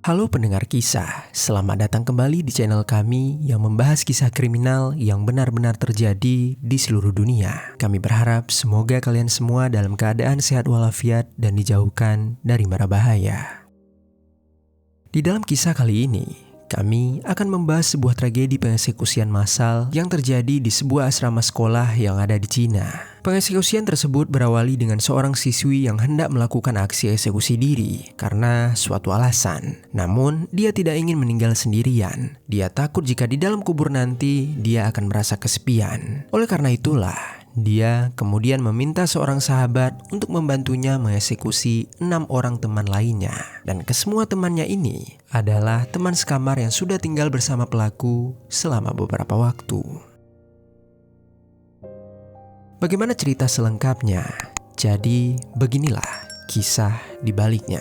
Halo pendengar kisah, selamat datang kembali di channel kami yang membahas kisah kriminal yang benar-benar terjadi di seluruh dunia. Kami berharap semoga kalian semua dalam keadaan sehat walafiat dan dijauhkan dari mara bahaya. Di dalam kisah kali ini, kami akan membahas sebuah tragedi pengeksekusian massal yang terjadi di sebuah asrama sekolah yang ada di Cina. Pengeksekusian tersebut berawali dengan seorang siswi yang hendak melakukan aksi eksekusi diri karena suatu alasan. Namun, dia tidak ingin meninggal sendirian. Dia takut jika di dalam kubur nanti dia akan merasa kesepian. Oleh karena itulah, dia kemudian meminta seorang sahabat untuk membantunya mengeksekusi 6 orang teman lainnya. Dan kesemua temannya ini adalah teman sekamar yang sudah tinggal bersama pelaku selama beberapa waktu. Bagaimana cerita selengkapnya? Jadi beginilah kisah di baliknya.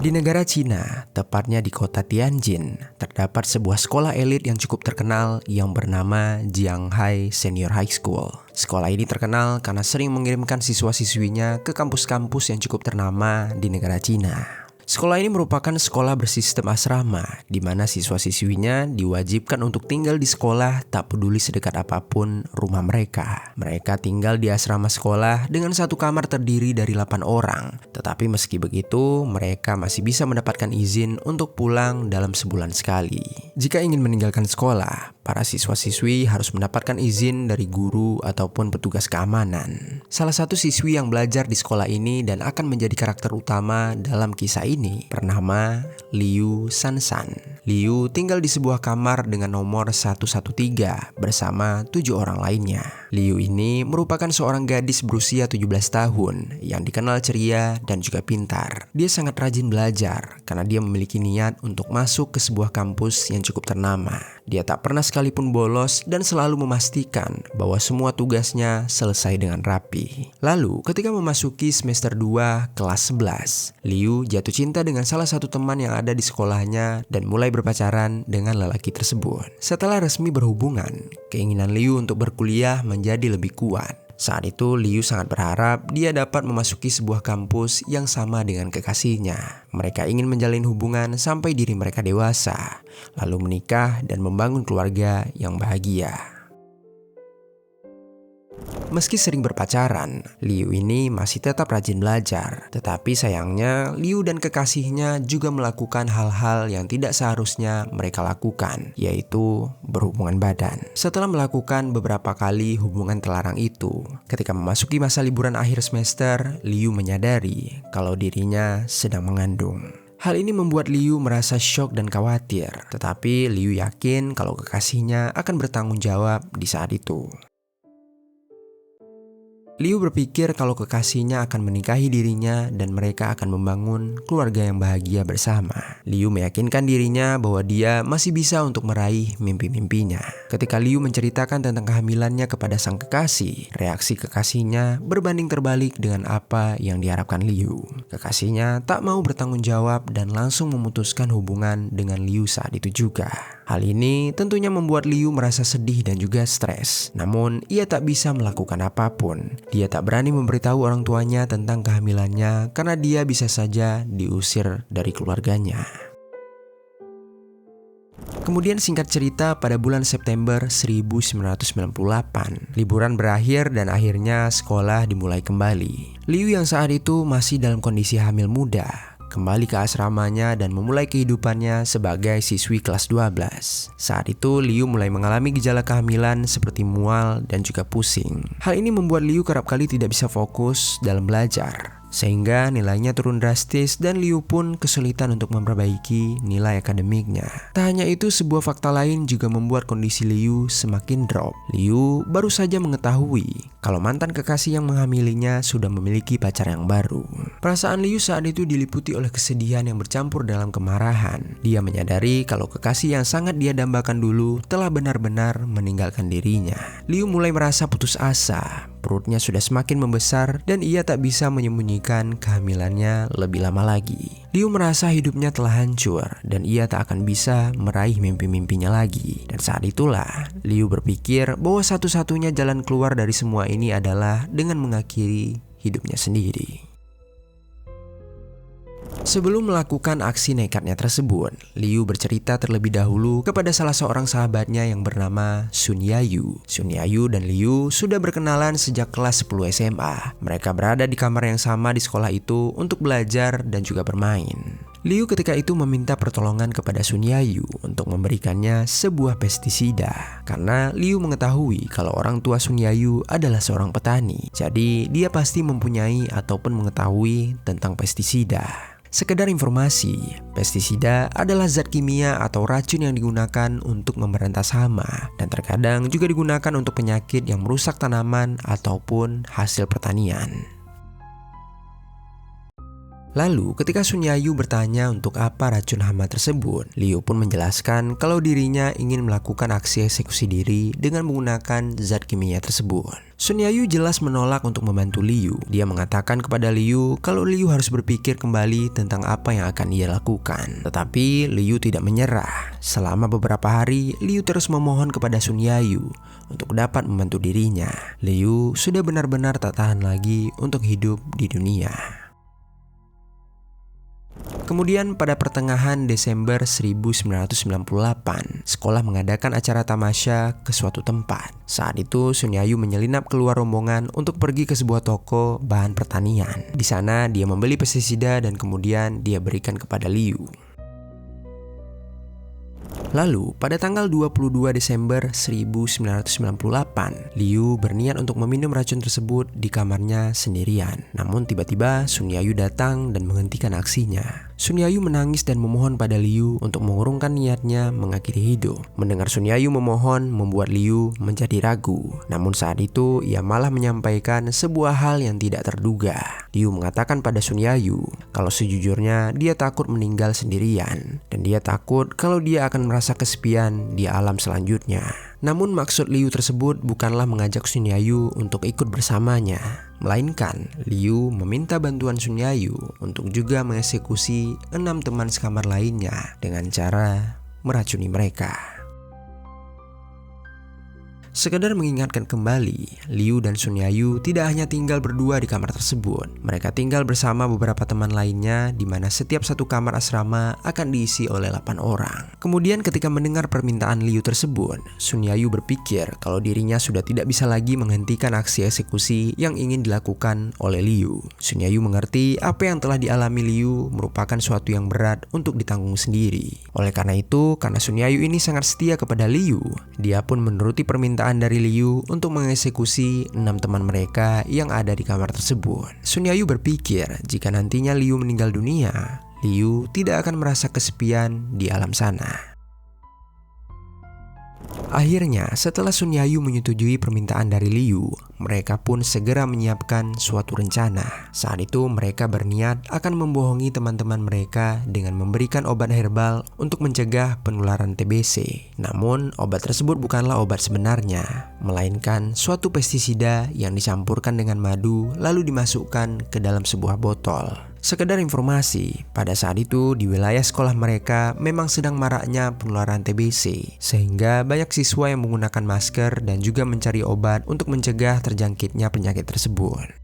Di negara Cina, tepatnya di kota Tianjin, terdapat sebuah sekolah elit yang cukup terkenal yang bernama Jianghai Senior High School. Sekolah ini terkenal karena sering mengirimkan siswa-siswinya ke kampus-kampus yang cukup ternama di negara Cina. Sekolah ini merupakan sekolah bersistem asrama, di mana siswa-siswinya diwajibkan untuk tinggal di sekolah tak peduli sedekat apapun rumah mereka. Mereka tinggal di asrama sekolah dengan satu kamar terdiri dari 8 orang. Tetapi meski begitu, mereka masih bisa mendapatkan izin untuk pulang dalam sebulan sekali. Jika ingin meninggalkan sekolah, para siswa-siswi harus mendapatkan izin dari guru ataupun petugas keamanan. Salah satu siswi yang belajar di sekolah ini dan akan menjadi karakter utama dalam kisah ini bernama Liu Sansan. Liu tinggal di sebuah kamar dengan nomor 113 bersama 7 orang lainnya. Liu ini merupakan seorang gadis berusia 17 tahun yang dikenal ceria dan juga pintar. Dia sangat rajin belajar karena dia memiliki niat untuk masuk ke sebuah kampus yang cukup ternama. Dia tak pernah sekalipun bolos dan selalu memastikan bahwa semua tugasnya selesai dengan rapi. Lalu, ketika memasuki semester 2 kelas 11, Liu jatuh cinta dengan salah satu teman yang ada di sekolahnya dan mulai berpacaran dengan lelaki tersebut. Setelah resmi berhubungan, keinginan Liu untuk berkuliah menjadi lebih kuat. Saat itu Liu sangat berharap dia dapat memasuki sebuah kampus yang sama dengan kekasihnya. Mereka ingin menjalin hubungan sampai diri mereka dewasa, lalu menikah dan membangun keluarga yang bahagia. Meski sering berpacaran, Liu ini masih tetap rajin belajar. Tetapi sayangnya, Liu dan kekasihnya juga melakukan hal-hal yang tidak seharusnya mereka lakukan, yaitu berhubungan badan. Setelah melakukan beberapa kali hubungan terlarang itu, ketika memasuki masa liburan akhir semester, Liu menyadari kalau dirinya sedang mengandung. Hal ini membuat Liu merasa syok dan khawatir, tetapi Liu yakin kalau kekasihnya akan bertanggung jawab di saat itu. Liu berpikir kalau kekasihnya akan menikahi dirinya dan mereka akan membangun keluarga yang bahagia bersama. Liu meyakinkan dirinya bahwa dia masih bisa untuk meraih mimpi-mimpinya. Ketika Liu menceritakan tentang kehamilannya kepada sang kekasih, reaksi kekasihnya berbanding terbalik dengan apa yang diharapkan Liu. Kekasihnya tak mau bertanggung jawab dan langsung memutuskan hubungan dengan Liu saat itu juga. Hal ini tentunya membuat Liu merasa sedih dan juga stres. Namun, ia tak bisa melakukan apapun. Dia tak berani memberitahu orang tuanya tentang kehamilannya karena dia bisa saja diusir dari keluarganya. Kemudian singkat cerita, pada bulan September 1998, liburan berakhir dan akhirnya sekolah dimulai kembali. Liu yang saat itu masih dalam kondisi hamil muda kembali ke asramanya dan memulai kehidupannya sebagai siswi kelas 12. Saat itu Liu mulai mengalami gejala kehamilan seperti mual dan juga pusing. Hal ini membuat Liu kerap kali tidak bisa fokus dalam belajar, sehingga nilainya turun drastis dan Liu pun kesulitan untuk memperbaiki nilai akademiknya. Tak hanya itu, sebuah fakta lain juga membuat kondisi Liu semakin drop. Liu baru saja mengetahui kalau mantan kekasih yang menghamilinya sudah memiliki pacar yang baru. Perasaan Liu saat itu diliputi oleh kesedihan yang bercampur dalam kemarahan. Dia menyadari kalau kekasih yang sangat dia dambakan dulu telah benar-benar meninggalkan dirinya. Liu mulai merasa putus asa. Perutnya sudah semakin membesar dan ia tak bisa menyembunyikan kehamilannya lebih lama lagi. Liu merasa hidupnya telah hancur dan ia tak akan bisa meraih mimpi-mimpinya lagi. Dan saat itulah Liu berpikir bahwa satu-satunya jalan keluar dari semua ini adalah dengan mengakhiri hidupnya sendiri. Sebelum melakukan aksi nekatnya tersebut, Liu bercerita terlebih dahulu kepada salah seorang sahabatnya yang bernama Sun Yayu. Sun Yayu dan Liu sudah berkenalan sejak kelas 10 SMA. Mereka berada di kamar yang sama di sekolah itu untuk belajar dan juga bermain. Liu ketika itu meminta pertolongan kepada Sun Yayu untuk memberikannya sebuah pestisida. Karena Liu mengetahui kalau orang tua Sun Yayu adalah seorang petani. Jadi dia pasti mempunyai ataupun mengetahui tentang pestisida. Sekedar informasi, pestisida adalah zat kimia atau racun yang digunakan untuk memberantas hama dan terkadang juga digunakan untuk penyakit yang merusak tanaman ataupun hasil pertanian. Lalu ketika Sun Yayu bertanya untuk apa racun hama tersebut, Liu pun menjelaskan kalau dirinya ingin melakukan aksi eksekusi diri dengan menggunakan zat kimia tersebut. Sun Yayu jelas menolak untuk membantu Liu. Dia mengatakan kepada Liu kalau Liu harus berpikir kembali tentang apa yang akan ia lakukan. Tetapi Liu tidak menyerah. Selama beberapa hari, Liu terus memohon kepada Sun Yayu untuk dapat membantu dirinya. Liu sudah benar-benar tak tahan lagi untuk hidup di dunia. Kemudian pada pertengahan Desember 1998, sekolah mengadakan acara tamasya ke suatu tempat. Saat itu Sun Yayu menyelinap keluar rombongan untuk pergi ke sebuah toko bahan pertanian. Di sana dia membeli pestisida dan kemudian dia berikan kepada Liu. Lalu, pada tanggal 22 Desember 1998, Liu berniat untuk meminum racun tersebut di kamarnya sendirian. Namun tiba-tiba Sun Yayu datang dan menghentikan aksinya. Sun Yayu menangis dan memohon pada Liu untuk mengurungkan niatnya mengakhiri hidup. Mendengar Sun Yayu memohon membuat Liu menjadi ragu. Namun saat itu ia malah menyampaikan sebuah hal yang tidak terduga. Liu mengatakan pada Sun Yayu kalau sejujurnya dia takut meninggal sendirian dan dia takut kalau dia akan merasa kesepian di alam selanjutnya. Namun maksud Liu tersebut bukanlah mengajak Sun Yayu untuk ikut bersamanya, melainkan Liu meminta bantuan Sun Yayu untuk juga mengeksekusi 6 teman sekamar lainnya dengan cara meracuni mereka. Sekedar mengingatkan kembali, Liu dan Sun Yayu tidak hanya tinggal berdua di kamar tersebut. Mereka tinggal bersama beberapa teman lainnya di mana setiap satu kamar asrama akan diisi oleh 8 orang. Kemudian ketika mendengar permintaan Liu tersebut, Sun Yayu berpikir kalau dirinya sudah tidak bisa lagi menghentikan aksi eksekusi yang ingin dilakukan oleh Liu. Sun Yayu mengerti apa yang telah dialami Liu merupakan suatu yang berat untuk ditanggung sendiri. Oleh karena itu, karena Sun Yayu ini sangat setia kepada Liu, dia pun menuruti permintaan dari Liu untuk mengeksekusi 6 teman mereka yang ada di kamar tersebut. Sun Yayu berpikir jika nantinya Liu meninggal dunia, Liu tidak akan merasa kesepian di alam sana. Akhirnya, setelah Sun Yayu menyetujui permintaan dari Liu, mereka pun segera menyiapkan suatu rencana. Saat itu mereka berniat akan membohongi teman-teman mereka dengan memberikan obat herbal untuk mencegah penularan TBC. Namun, obat tersebut bukanlah obat sebenarnya, melainkan suatu pestisida yang dicampurkan dengan madu lalu dimasukkan ke dalam sebuah botol. Sekedar informasi, pada saat itu di wilayah sekolah mereka memang sedang maraknya penularan TBC, sehingga banyak siswa yang menggunakan masker dan juga mencari obat untuk mencegah terjangkitnya penyakit tersebut.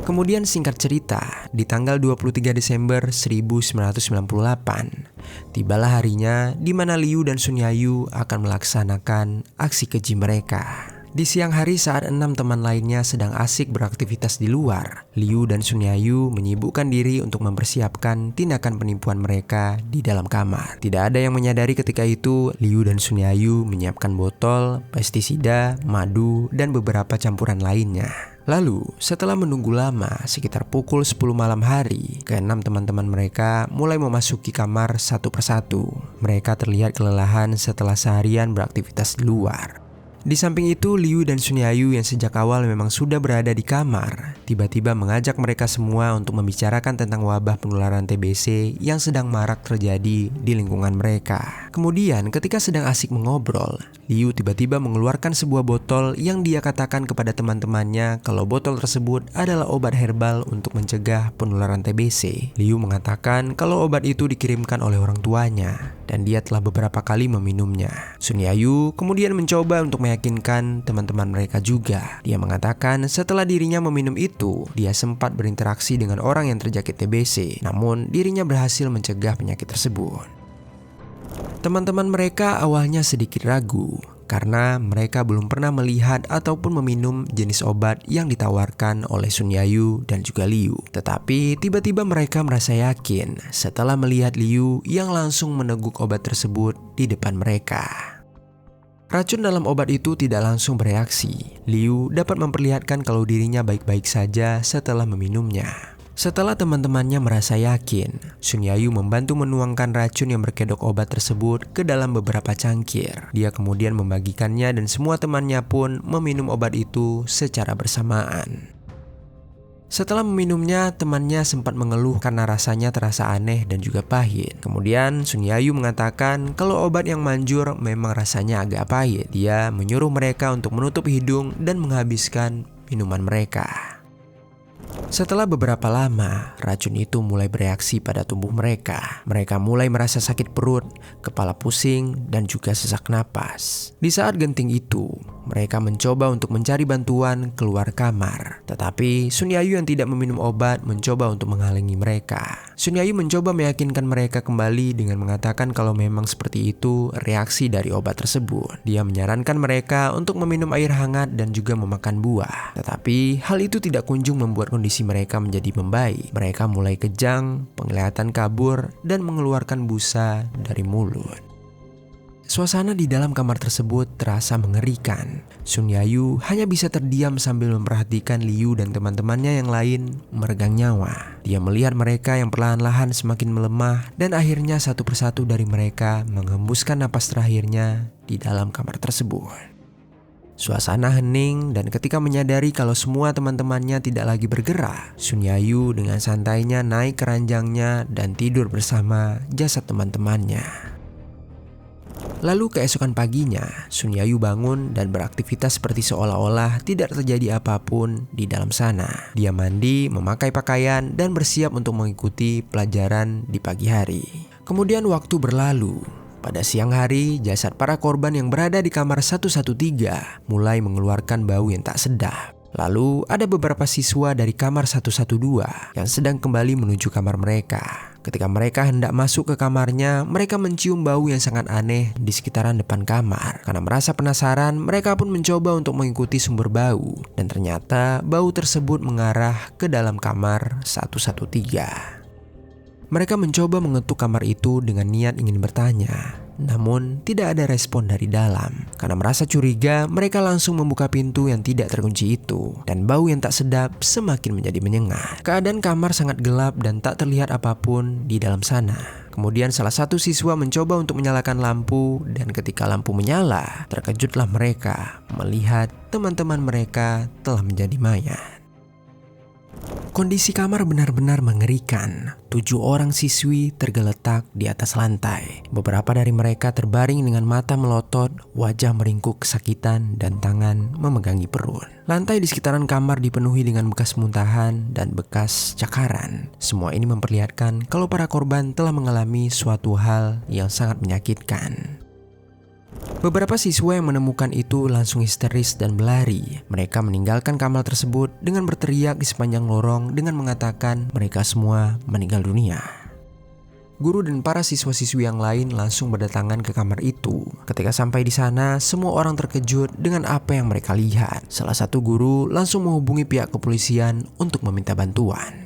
Kemudian singkat cerita, di tanggal 23 Desember 1998, tibalah harinya di mana Liu dan Sun Yayu akan melaksanakan aksi keji mereka. Di siang hari saat 6 teman lainnya sedang asik beraktivitas di luar, Liu dan Sun Yayu menyibukkan diri untuk mempersiapkan tindakan penipuan mereka di dalam kamar. Tidak ada yang menyadari ketika itu Liu dan Sun Yayu menyiapkan botol, pestisida, madu, dan beberapa campuran lainnya. Lalu, setelah menunggu lama, sekitar pukul 10 malam hari, ke-6 teman-teman mereka mulai memasuki kamar satu persatu. Mereka terlihat kelelahan setelah seharian beraktivitas di luar. Di samping itu, Liu dan Sun Yayu yang sejak awal memang sudah berada di kamar, tiba-tiba mengajak mereka semua untuk membicarakan tentang wabah penularan TBC yang sedang marak terjadi di lingkungan mereka. Kemudian ketika sedang asik mengobrol, Liu tiba-tiba mengeluarkan sebuah botol yang dia katakan kepada teman-temannya kalau botol tersebut adalah obat herbal untuk mencegah penularan TBC. Liu mengatakan kalau obat itu dikirimkan oleh orang tuanya dan dia telah beberapa kali meminumnya. Sun Yayu kemudian mencoba untuk meyakinkan teman-teman mereka juga. Dia mengatakan setelah dirinya meminum itu, dia sempat berinteraksi dengan orang yang terjangkit TBC, namun dirinya berhasil mencegah penyakit tersebut. Teman-teman mereka awalnya sedikit ragu karena mereka belum pernah melihat ataupun meminum jenis obat yang ditawarkan oleh Sun Yayu dan juga Liu. Tetapi tiba-tiba mereka merasa yakin setelah melihat Liu yang langsung meneguk obat tersebut di depan mereka. Racun dalam obat itu tidak langsung bereaksi. Liu dapat memperlihatkan kalau dirinya baik-baik saja setelah meminumnya. Setelah teman-temannya merasa yakin, Sun Yayu membantu menuangkan racun yang berkedok obat tersebut ke dalam beberapa cangkir. Dia kemudian membagikannya dan semua temannya pun meminum obat itu secara bersamaan. Setelah meminumnya, temannya sempat mengeluh karena rasanya terasa aneh dan juga pahit. Kemudian Sun Yayu mengatakan kalau obat yang manjur memang rasanya agak pahit. Dia menyuruh mereka untuk menutup hidung dan menghabiskan minuman mereka. Setelah beberapa lama, racun itu mulai bereaksi pada tubuh mereka. Mereka mulai merasa sakit perut, kepala pusing, dan juga sesak napas. Di saat genting itu, mereka mencoba untuk mencari bantuan keluar kamar. Tetapi Sun Yayu yang tidak meminum obat mencoba untuk menghalangi mereka. Sun Yayu mencoba meyakinkan mereka kembali dengan mengatakan kalau memang seperti itu reaksi dari obat tersebut. Dia menyarankan mereka untuk meminum air hangat dan juga memakan buah. Tetapi hal itu tidak kunjung membuat kondisi mereka menjadi membaik. Mereka mulai kejang, penglihatan kabur, dan mengeluarkan busa dari mulut. Suasana di dalam kamar tersebut terasa mengerikan. Sun Yayu hanya bisa terdiam sambil memperhatikan Liu dan teman-temannya yang lain meregang nyawa. Dia melihat mereka yang perlahan-lahan semakin melemah dan akhirnya satu persatu dari mereka menghembuskan napas terakhirnya di dalam kamar tersebut. Suasana hening dan ketika menyadari kalau semua teman-temannya tidak lagi bergerak, Sun Yayu dengan santainya naik ke ranjangnya dan tidur bersama jasad teman-temannya. Lalu keesokan paginya, Sun Yayu bangun dan beraktivitas seperti seolah-olah tidak terjadi apapun di dalam sana. Dia mandi, memakai pakaian, dan bersiap untuk mengikuti pelajaran di pagi hari. Kemudian waktu berlalu. Pada siang hari, jasad para korban yang berada di kamar 113 mulai mengeluarkan bau yang tak sedap. Lalu ada beberapa siswa dari kamar 112 yang sedang kembali menuju kamar mereka. Ketika mereka hendak masuk ke kamarnya, mereka mencium bau yang sangat aneh di sekitaran depan kamar. Karena merasa penasaran, mereka pun mencoba untuk mengikuti sumber bau. Dan ternyata bau tersebut mengarah ke dalam kamar 113. Mereka mencoba mengetuk kamar itu dengan niat ingin bertanya. Namun tidak ada respon dari dalam. Karena merasa curiga, mereka langsung membuka pintu yang tidak terkunci itu. Dan bau yang tak sedap semakin menjadi menyengat. Keadaan kamar sangat gelap dan tak terlihat apapun di dalam sana. Kemudian salah satu siswa mencoba untuk menyalakan lampu. Dan ketika lampu menyala, terkejutlah mereka melihat teman-teman mereka telah menjadi mayat. Kondisi kamar benar-benar mengerikan. 7 orang siswi tergeletak di atas lantai. Beberapa dari mereka terbaring dengan mata melotot, wajah meringkuk kesakitan, dan tangan memegangi perut. Lantai di sekitaran kamar dipenuhi dengan bekas muntahan dan bekas cakaran. Semua ini memperlihatkan kalau para korban telah mengalami suatu hal yang sangat menyakitkan. Beberapa siswa yang menemukan itu langsung histeris dan berlari. Mereka meninggalkan kamar tersebut dengan berteriak di sepanjang lorong dengan mengatakan mereka semua meninggal dunia. Guru dan para siswa-siswi yang lain langsung berdatangan ke kamar itu. Ketika sampai di sana, semua orang terkejut dengan apa yang mereka lihat. Salah satu guru langsung menghubungi pihak kepolisian untuk meminta bantuan.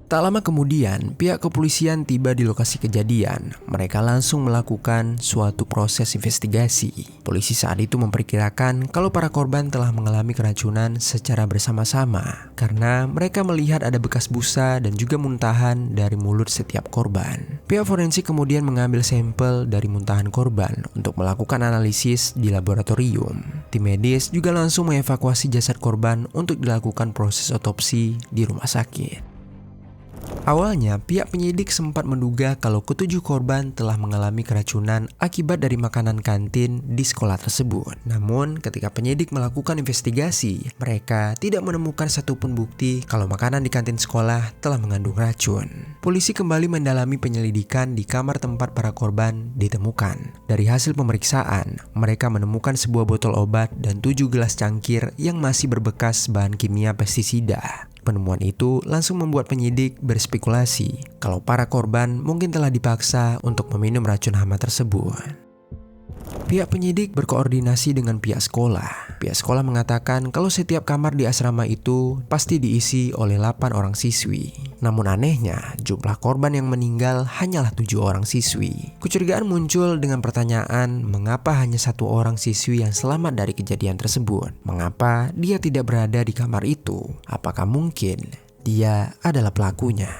Tak lama kemudian, pihak kepolisian tiba di lokasi kejadian. Mereka langsung melakukan suatu proses investigasi. Polisi saat itu memperkirakan kalau para korban telah mengalami keracunan secara bersama-sama karena mereka melihat ada bekas busa dan juga muntahan dari mulut setiap korban. Pihak forensik kemudian mengambil sampel dari muntahan korban untuk melakukan analisis di laboratorium. Tim medis juga langsung mengevakuasi jasad korban untuk dilakukan proses otopsi di rumah sakit. Awalnya, pihak penyidik sempat menduga kalau ketujuh korban telah mengalami keracunan akibat dari makanan kantin di sekolah tersebut. Namun, ketika penyidik melakukan investigasi, mereka tidak menemukan satupun bukti kalau makanan di kantin sekolah telah mengandung racun. Polisi kembali mendalami penyelidikan di kamar tempat para korban ditemukan. Dari hasil pemeriksaan, mereka menemukan sebuah botol obat dan 7 gelas cangkir yang masih berbekas bahan kimia pestisida. Penemuan itu langsung membuat penyidik berspekulasi kalau para korban mungkin telah dipaksa untuk meminum racun hama tersebut. Pihak penyidik berkoordinasi dengan pihak sekolah. Pihak sekolah mengatakan kalau setiap kamar di asrama itu pasti diisi oleh 8 orang siswi. Namun anehnya, jumlah korban yang meninggal hanyalah 7 orang siswi. Kecurigaan muncul dengan pertanyaan mengapa hanya 1 orang siswi yang selamat dari kejadian tersebut. Mengapa dia tidak berada di kamar itu? Apakah mungkin dia adalah pelakunya?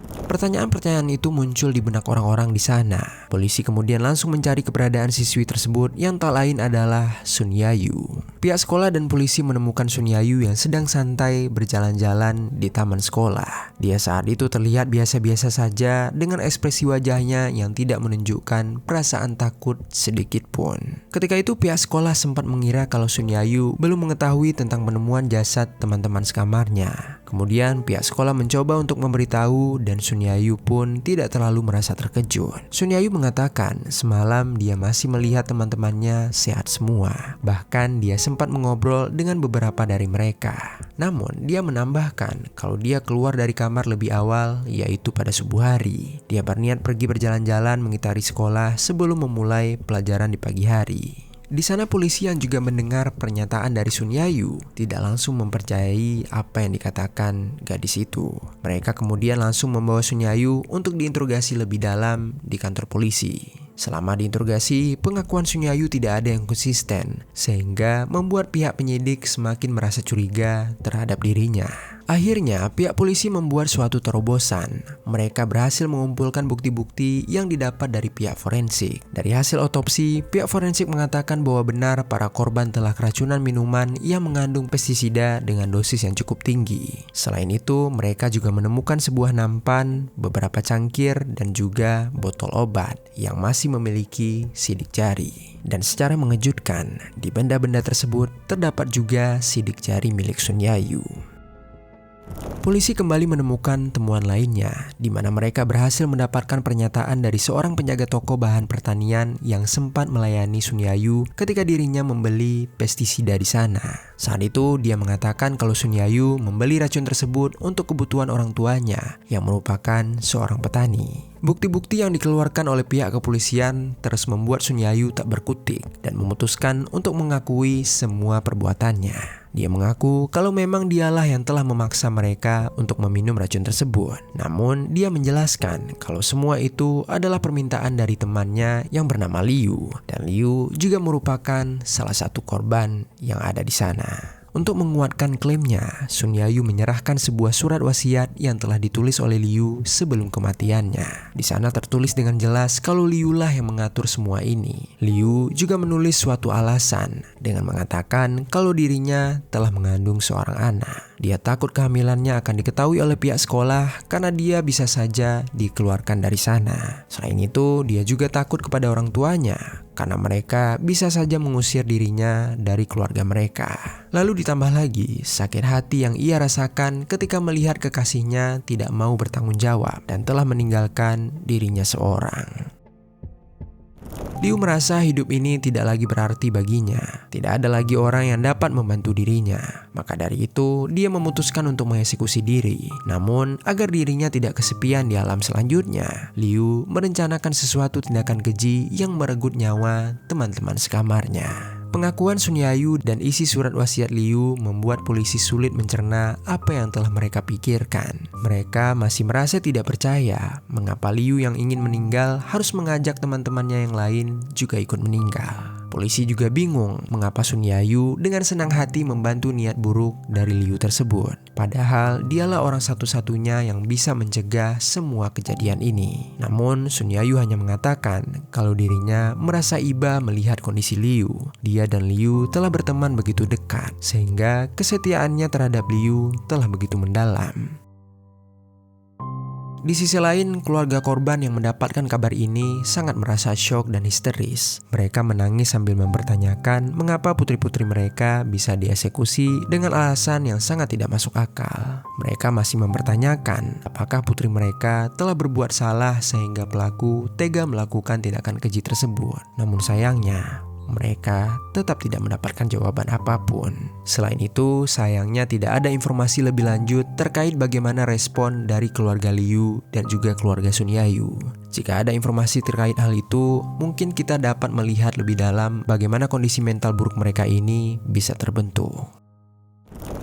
Pertanyaan-pertanyaan itu muncul di benak orang-orang di sana. Polisi kemudian langsung mencari keberadaan siswi tersebut yang tak lain adalah Sun Yayu. Pihak sekolah dan polisi menemukan Sun Yayu yang sedang santai berjalan-jalan di taman sekolah. Dia saat itu terlihat biasa-biasa saja dengan ekspresi wajahnya yang tidak menunjukkan perasaan takut sedikit pun. Ketika itu pihak sekolah sempat mengira kalau Sun Yayu belum mengetahui tentang penemuan jasad teman-teman sekamarnya. Kemudian pihak sekolah mencoba untuk memberitahu dan Sun Yayu pun tidak terlalu merasa terkejut. Sun Yayu mengatakan semalam dia masih melihat teman-temannya sehat semua. Bahkan dia sempat mengobrol dengan beberapa dari mereka. Namun dia menambahkan kalau dia keluar dari kamar lebih awal, yaitu pada subuh hari. Dia berniat pergi berjalan-jalan mengitari sekolah sebelum memulai pelajaran di pagi hari. Di sana polisi yang juga mendengar pernyataan dari Sun Yayu tidak langsung mempercayai apa yang dikatakan gadis itu. Mereka kemudian langsung membawa Sun Yayu untuk diinterogasi lebih dalam di kantor polisi. Selama diinterogasi, pengakuan Sun Yayu tidak ada yang konsisten, sehingga membuat pihak penyidik semakin merasa curiga terhadap dirinya. Akhirnya, pihak polisi membuat suatu terobosan. Mereka berhasil mengumpulkan bukti-bukti yang didapat dari pihak forensik. Dari hasil otopsi, pihak forensik mengatakan bahwa benar para korban telah keracunan minuman yang mengandung pestisida dengan dosis yang cukup tinggi. Selain itu, mereka juga menemukan sebuah nampan, beberapa cangkir, dan juga botol obat yang masih memiliki sidik jari. Dan secara mengejutkan, di benda-benda tersebut terdapat juga sidik jari milik Sun Yayu. Polisi kembali menemukan temuan lainnya, di mana mereka berhasil mendapatkan pernyataan dari seorang penjaga toko bahan pertanian yang sempat melayani Sun Yayu ketika dirinya membeli pestisida di sana. Saat itu, dia mengatakan kalau Sun Yayu membeli racun tersebut untuk kebutuhan orang tuanya yang merupakan seorang petani. Bukti-bukti yang dikeluarkan oleh pihak kepolisian terus membuat Sun Yayu tak berkutik dan memutuskan untuk mengakui semua perbuatannya. Dia mengaku kalau memang dialah yang telah memaksa mereka untuk meminum racun tersebut. Namun, dia menjelaskan kalau semua itu adalah permintaan dari temannya yang bernama Liu. Dan Liu juga merupakan salah satu korban yang ada di sana. Untuk menguatkan klaimnya, Sun Yayu menyerahkan sebuah surat wasiat yang telah ditulis oleh Liu sebelum kematiannya. Di sana tertulis dengan jelas kalau Liu lah yang mengatur semua ini. Liu juga menulis suatu alasan dengan mengatakan kalau dirinya telah mengandung seorang anak. Dia takut kehamilannya akan diketahui oleh pihak sekolah karena dia bisa saja dikeluarkan dari sana. Selain itu, dia juga takut kepada orang tuanya karena mereka bisa saja mengusir dirinya dari keluarga mereka. Lalu ditambah lagi sakit hati yang ia rasakan ketika melihat kekasihnya tidak mau bertanggung jawab dan telah meninggalkan dirinya seorang. Liu merasa hidup ini tidak lagi berarti baginya. Tidak ada lagi orang yang dapat membantu dirinya. Maka dari itu, dia memutuskan untuk mengeksekusi diri. Namun, agar dirinya tidak kesepian di alam selanjutnya, Liu merencanakan sesuatu tindakan keji yang merenggut nyawa teman-teman sekamarnya. Pengakuan Sun Yayu dan isi surat wasiat Liu membuat polisi sulit mencerna apa yang telah mereka pikirkan. Mereka masih merasa tidak percaya mengapa Liu yang ingin meninggal harus mengajak teman-temannya yang lain juga ikut meninggal. Polisi juga bingung mengapa Sun Yayu dengan senang hati membantu niat buruk dari Liu tersebut. Padahal dialah orang satu-satunya yang bisa mencegah semua kejadian ini. Namun Sun Yayu hanya mengatakan kalau dirinya merasa iba melihat kondisi Liu. Dia dan Liu telah berteman begitu dekat, sehingga kesetiaannya terhadap Liu telah begitu mendalam. Di sisi lain, keluarga korban yang mendapatkan kabar ini sangat merasa syok dan histeris. Mereka menangis sambil mempertanyakan mengapa putri-putri mereka bisa dieksekusi dengan alasan yang sangat tidak masuk akal. Mereka masih mempertanyakan apakah putri mereka telah berbuat salah sehingga pelaku tega melakukan tindakan keji tersebut. Namun sayangnya, mereka tetap tidak mendapatkan jawaban apapun. Selain itu, sayangnya tidak ada informasi lebih lanjut terkait bagaimana respon dari keluarga Liu dan juga keluarga Sun Yayu. Jika ada informasi terkait hal itu, mungkin kita dapat melihat lebih dalam bagaimana kondisi mental buruk mereka ini bisa terbentuk.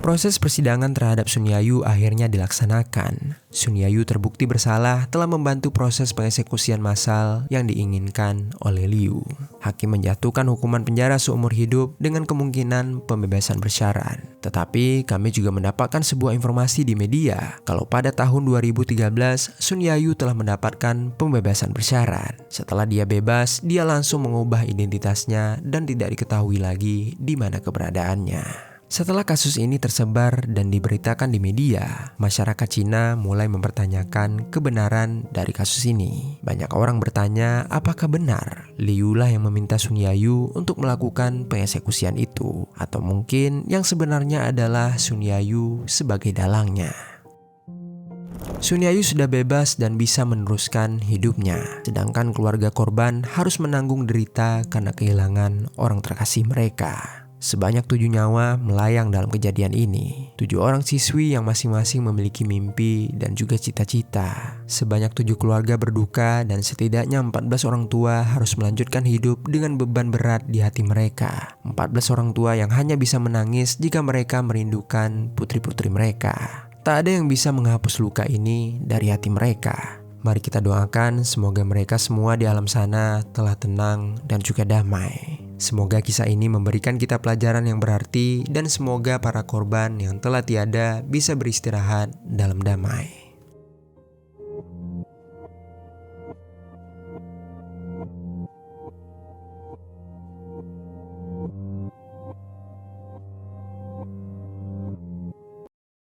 Proses persidangan terhadap Sun Yayu akhirnya dilaksanakan. Sun Yayu terbukti bersalah telah membantu proses pengeksekusian massal yang diinginkan oleh Liu. Hakim menjatuhkan hukuman penjara seumur hidup dengan kemungkinan pembebasan bersyarat. Tetapi kami juga mendapatkan sebuah informasi di media kalau pada tahun 2013 Sun Yayu telah mendapatkan pembebasan bersyarat. Setelah dia bebas, dia langsung mengubah identitasnya dan tidak diketahui lagi di mana keberadaannya. Setelah kasus ini tersebar dan diberitakan di media, masyarakat Cina mulai mempertanyakan kebenaran dari kasus ini. Banyak orang bertanya apakah benar Liu lah yang meminta Sun Yayu untuk melakukan pengeksekusian itu, atau mungkin yang sebenarnya adalah Sun Yayu sebagai dalangnya. Sun Yayu sudah bebas dan bisa meneruskan hidupnya, sedangkan keluarga korban harus menanggung derita karena kehilangan orang terkasih mereka. Sebanyak 7 nyawa melayang dalam kejadian ini. 7 orang siswi yang masing-masing memiliki mimpi dan juga cita-cita. Sebanyak 7 keluarga berduka dan setidaknya 14 orang tua harus melanjutkan hidup dengan beban berat di hati mereka. 14 orang tua yang hanya bisa menangis jika mereka merindukan putri-putri mereka. Tak ada yang bisa menghapus luka ini dari hati mereka. Mari kita doakan semoga mereka semua di alam sana telah tenang dan juga damai. Semoga kisah ini memberikan kita pelajaran yang berarti dan semoga para korban yang telah tiada bisa beristirahat dalam damai.